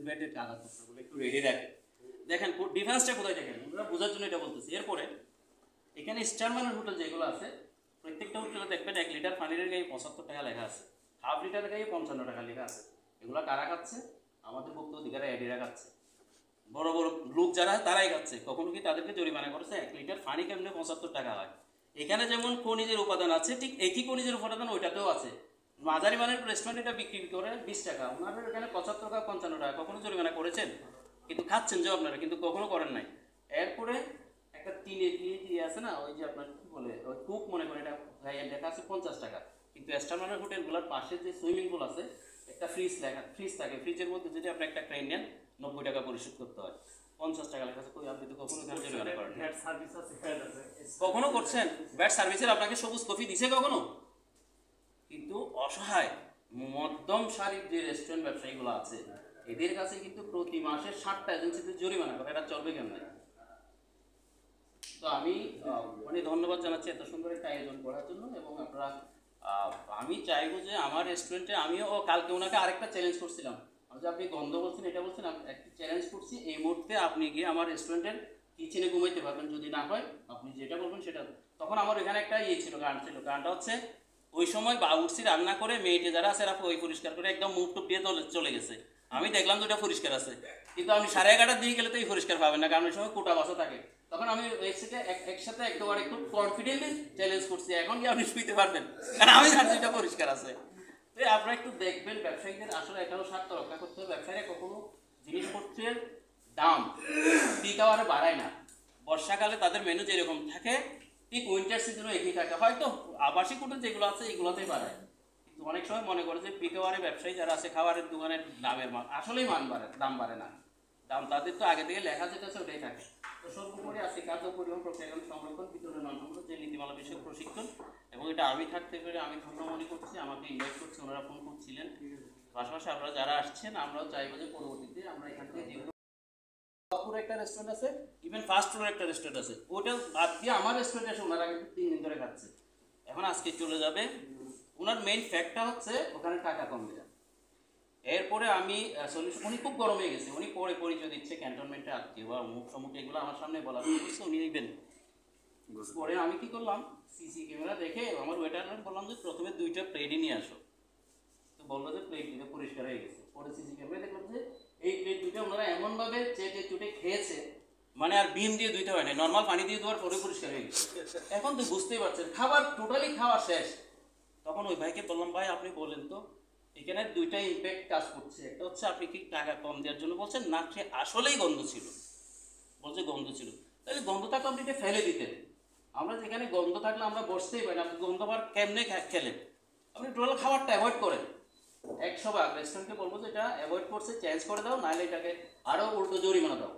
বেডের কাগজপত্রগুলো একটু রেডি রাখেন। দেখেন ডিফারেন্সটা কোথায় দেখেন, আমরা বোঝার জন্য এটা বলতেছি। এরপরে এখানে স্টারমানের হোটেল যেগুলো আছে, প্রত্যেকটা হোটেলে দেখবেন 1 লিটার পানির গায়ে 75 টাকা লেখা আছে, হাফ লিটারের গায়ে 55 টাকা লেখা আছে। এগুলো কারা খাচ্ছে? আমাদের ভুক্ত অধিকারী আইডিরা খাচ্ছে, বড় বড় লোক যারা তারাই খাচ্ছে। কখনো কি তাদেরকে জরিমানা করেছে? 1 লিটার পানি কেমনে 75 টাকা হয়? এখানে যেমন খনিজের উপাদান আছে, ঠিক একই খনিজের উপাদান ওইটাতেও আছে। মাঝারি মানের রেস্টুরেন্ট এটা বিক্রি করে 20 টাকা, ওনাদের এখানে 75 টাকা 55 টাকা। কখনো জরিমানা করেছেন? কিন্তু খাচ্ছেন যে আপনারা, কিন্তু কখনো করেন নাই। এরপরে একটা টিনে দিয়ে আছে না, ওই যে আপনার কি বলে ওই কুক মনে করে, এটা লেখা আছে 50 টাকা। কিন্তু স্টারমানের হোটেলগুলোর পাশে যে সুইমিং পুল আছে, একটা ফ্রিজ থাকে, ফ্রিজের মধ্যে যদি আপনি একটা ট্রেন নেন 90 টাকা পরিশোধ করতে হয়, 50 টাকা লেখা আছে। কই আপনি তো কখনো এখানে জরিমানা করেন? ব্যাট সার্ভিস আছে, কখনো করছেন? ব্যাট সার্ভিসের আপনাকে সবুজ কফি দিছে কখনো? কিন্তু অসহায় মধ্যম সারির যে রেস্টুরেন্ট ব্যবসায়ীগুলো আছে, এদের কাছে কিন্তু প্রতি মাসে 60টা এজেন্সিতে জরিমানা করে। এটা চলবে কেমন? তো আমি মানে ধন্যবাদ জানাচ্ছি এত সুন্দর একটা আয়োজন করার জন্য। এবং আপনারা, আমি চাইবো যে আমার রেস্টুরেন্টে, আমিও কালকে ওনাকে আরেকটা চ্যালেঞ্জ করছিলাম, যে আপনি গন্ধ বলছেন, এটা বলছেন, একটা চ্যালেঞ্জ করছি, এই মুহূর্তে আপনি গিয়ে আমার রেস্টুরেন্টের কিচেনে ঘুমাইতে পারবেন, যদি না হয় আপনি যেটা বলবেন সেটা। তখন আমার এখানে একটা ছিল, গান ছিল। গানটা হচ্ছে, ওই সময় বাবুর্চি রান্না করে মেয়েটে যারা আছে এরা ওই পরিষ্কার করে একদম মুখ টুপ দিয়ে চলে গেছে। আমি দেখলাম তো ওটা পরিষ্কার আছে, কিন্তু আমি 11:30 দিয়ে গেলে তো এই পরিষ্কার পাবেন না, কারণ ওই সময় কোটা বাসা থাকে। তখন আমি একসাথে একেবারে খুব কনফিডেন্টলি চ্যালেঞ্জ করছি, এখন কি আপনি শুইতে পারবেন? কারণ আমি জানি এটা পরিষ্কার আছে। তো আপনারা একটু দেখবেন, ব্যবসায়ীদের আসলে এটাও স্বার্থ রক্ষা করতে হবে। ব্যবসায়ীরা কখনো জিনিসপত্রের দাম পিক আওয়ারে বাড়ায় না। বর্ষাকালে তাদের মেনু যেরকম থাকে, ঠিক উইন্টার সিজনও একই থাকে। হয়তো আবাসিক হোটেল যেগুলো আছে এগুলোতেই বাড়ায়, কিন্তু অনেক সময় মনে করে যে পিক আওয়ারে ব্যবসায়ী যারা আছে, খাবারের দোকানের দামের মান আসলেই দাম বাড়ে না। দাম তাদের তো আগে থেকে লেখা যেটা আছে ওটাই থাকে। তো সর্বোপরি আছে খাদ্য পরিবহন প্রক্রিয়াকরণ সংরক্ষণ বিতরণ মানসম্মত যে নীতিমালা বিষয়ক প্রশিক্ষণ, এবং এটা আমি থাকতে পেরে আমি ধন্য মনে করছি। আমাকে ইনভাইট করছি, ওনারা ফোন করছিলেন। পাশাপাশি আপনারা যারা আসছেন, আমরাও চাইবো যে পরবর্তীতে আমরা এখান থেকে যেগুলো পুরো একটা রেস্টুরেন্ট আছে, ইভেন ফাস্ট ফুডের একটা রেস্টুরেন্ট আছে, ওটা বাদ দিয়ে আমার রেস্টুরেন্টে এসে ওনারা কিন্তু 3 দিন ধরে খাচ্ছে। এখন আজকে চলে যাবে। ওনার মেইন ফ্যাক্টটা হচ্ছে ওখানে টাকা কম দেয়। এরপরে আমি সলিউশন, উনি খুব গরম হয়ে গেছে, উনি পরে পরিচয় দিচ্ছে ক্যান্টনমেন্টে আজকে বা মুখ সম্মুখে, এগুলো আমার সামনে বলা হচ্ছে, উনি নেবেন। পরে আমি কি করলাম, সিসি ক্যামেরা দেখে আমার ওয়েটার বললাম যে প্রথমে 2টা প্লেটই নিয়ে আসো। তো বললো যে প্লেট 2টা পরিষ্কার হয়ে গেছে। পরে সিসি ক্যামেরা দেখলাম যে এই প্লেট 2টা ওনারা এমনভাবে চেটে চুটে খেয়েছে, মানে আর বিম দিয়ে ধুইতে হয় না, নর্মাল পানি দিয়ে ধোয়ার পরে পরিষ্কার হয়ে গেছে। এখন তো বুঝতেই পারছেন, খাবার টোটালি খাওয়া শেষ। তখন ওই ভাইকে বললাম, ভাই আপনি বলেন তো, এখানে 2টা ইম্প্যাক্ট কাজ করছে। একটা হচ্ছে আপনি কি টাকা কম দেওয়ার জন্য বলছেন, না সে আসলেই গন্ধ ছিল? বলছে গন্ধ ছিল। তাহলে গন্ধ থাকলে আপনি এটা ফেলে দিতেন। আমরা যেখানে গন্ধ থাকলে আমরা বসতেই পারি না, আপনি গন্ধ বার কেমনে খেলেন? আপনি টোটাল খাবারটা অ্যাভয়েড করেন। 100 বার রেস্টুরেন্টকে বলবো যে এটা অ্যাভয়েড করছে, চেঞ্জ করে দাও, নাহলে এটাকে আরও উল্টো জরিমানা দাও।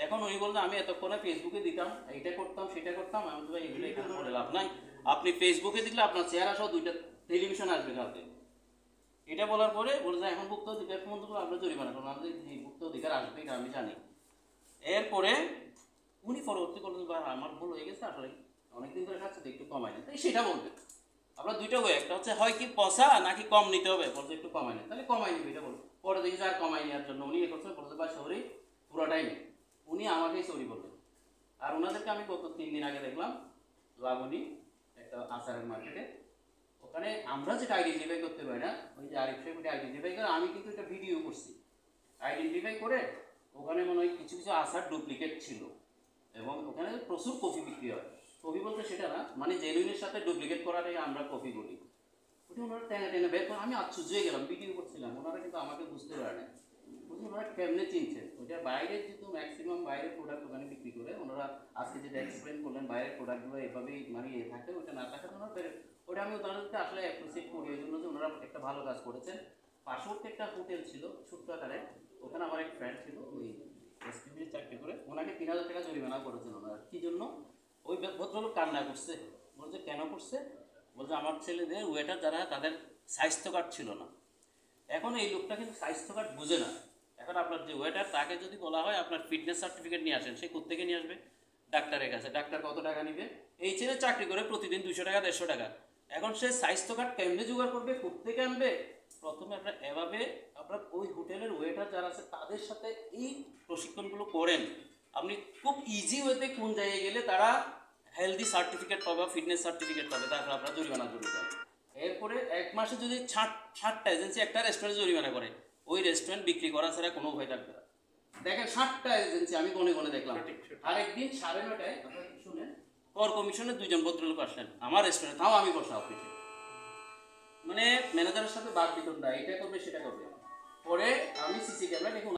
এখন উনি বললেন, আমি এতক্ষণে ফেসবুকে দিতাম, এইটা করতাম সেটা করতাম। আমি বলবো এগুলো এখানে করে লাভ নাই, আপনি ফেসবুকে দিলে আপনার চেহারা সহ 2টা টেলিভিশন আসবে কালকে। এটা বলার পরে বলে যে এখন ভুক্ত অধিকার মন্ত্রী আপনার জরিমানা করুন, আমাদের এই ভুক্ত অধিকার আসবে, এটা আমি জানি। এরপরে উনি পরবর্তী করলেন, বা আমার ভুল হয়ে গেছে, আসলে অনেকদিন ধরে খাচ্ছে তো একটু কমাই না, তাই সেটা বলবে। আমরা 2টা ওয়ে, একটা হচ্ছে হয় কি পচা নাকি কম নিতে হবে, বলছে একটু কমাই না, তাহলে কমাই নিবে, এটা বলবো। পরে দেখি আর কমাই নেওয়ার জন্য উনি এ করছেন, বলছে বা সরি পুরোটাই নেই। উনি আমাকেই সরি বললেন। আর ওনাদেরকে আমি গত 3 দিন আগে দেখলাম লাবণী একটা আচারের মার্কেটে, ওখানে আমরা যেটা আইডেন্টিফাই করতে পারি না, ওই যে আরিফ সাহেব আইডেন্টিফাই করে, আমি কিন্তু এটা ভিডিও করছি। আইডেন্টিফাই করে ওখানে মনে হয় কিছু কিছু আচার ডুপ্লিকেট ছিল, এবং ওখানে প্রচুর কফি বিক্রি হয়। কফি বলতে সেটা না, মানে জেনুইনের সাথে ডুপ্লিকেট করাটাই আমরা কফি বলি। ওটা ওনারা টেনে টেনে বের করে, আমি আশ্চর্য হয়ে গেলাম, ভিডিও করছিলাম। ওনারা কিন্তু আমাকে বুঝতে পারে না, বুঝলি ওনারা কেমনে চিনছেন। ওইটা বাইরের যেহেতু ম্যাক্সিমাম বাইরের প্রোডাক্ট ওখানে বিক্রি করে, ওনারা আজকে যেটা এক্সপ্লেন করলেন বাইরের প্রোডাক্টগুলো এভাবেই মানে থাকে, ওটা না থাকে ওনারা ওটা আমি ওনাদেরকে আসলে অ্যাপ্রিসিয়েট করি, এই জন্য যে ওনারা একটা ভালো কাজ করেছেন। পার্শ্ববর্তী একটা হোটেল ছিল ছোট্ট আকারে, ওখানে আমার এক ফ্রেন্ড ছিল, ওই এসপিবির চাকরি করে, ওনাকে 3000 টাকা জরিমানা করেছেন ওনারা। কী জন্য? ওই ভদ্রলোক কান্না করছে, বলছে কেন করছে? বলছে আমার ছেলেদের ওয়েটার যারা তাদের স্বাস্থ্য কার্ড ছিল না। এখন এই লোকটা কিন্তু স্বাস্থ্য কার্ড বুঝে না। এখন আপনার যে ওয়েটার, তাকে যদি বলা হয় আপনার ফিটনেস সার্টিফিকেট নিয়ে আসেন, সে কোত্থেকে নিয়ে আসবে? ডাক্তারের কাছে। ডাক্তার কত টাকা নিবে? এই ছেলে চাকরি করে প্রতিদিন 200 টাকা 150 টাকা। এখন সে স্বাস্থ্য কার্ড কেমনে জোগাড় করবে, কোত্থেকে আনবে? প্রথমে আপনার এভাবে আপনার ওই হোটেলের ওয়েটার যারা আছে তাদের সাথে এই প্রশিক্ষণগুলো করেন, আপনি খুব ইজি ওয়েতে কোন জায়গায় গেলে তারা হেলদি সার্টিফিকেট পাবে, ফিটনেস সার্টিফিকেট পাবে, তারপর আপনার জরিমানা জড়িত হবে। এরপরে 1 মাসে যদি 60টা এজেন্সি একটা রেস্টুরেন্ট জরিমানা করে, ওই রেস্টুরেন্ট বিক্রি করা ছাড়া কোনো উপায় থাকবে না। দেখেন 60টা এজেন্সি আমি গনে গনে দেখলাম। আরেকদিন 9:30টায় আপনারা শুনেন কর কমিশনে 2জন ভদ্রলোক আসলেন আমার রেস্টুরেন্টে, তাও আমি বসা অফিসে, মানে ম্যানেজারের সাথে বাদ বিতণ্ডা, এটা করবে সেটা করবে। পরে আমি সিসি ক্যামেরা দেখুন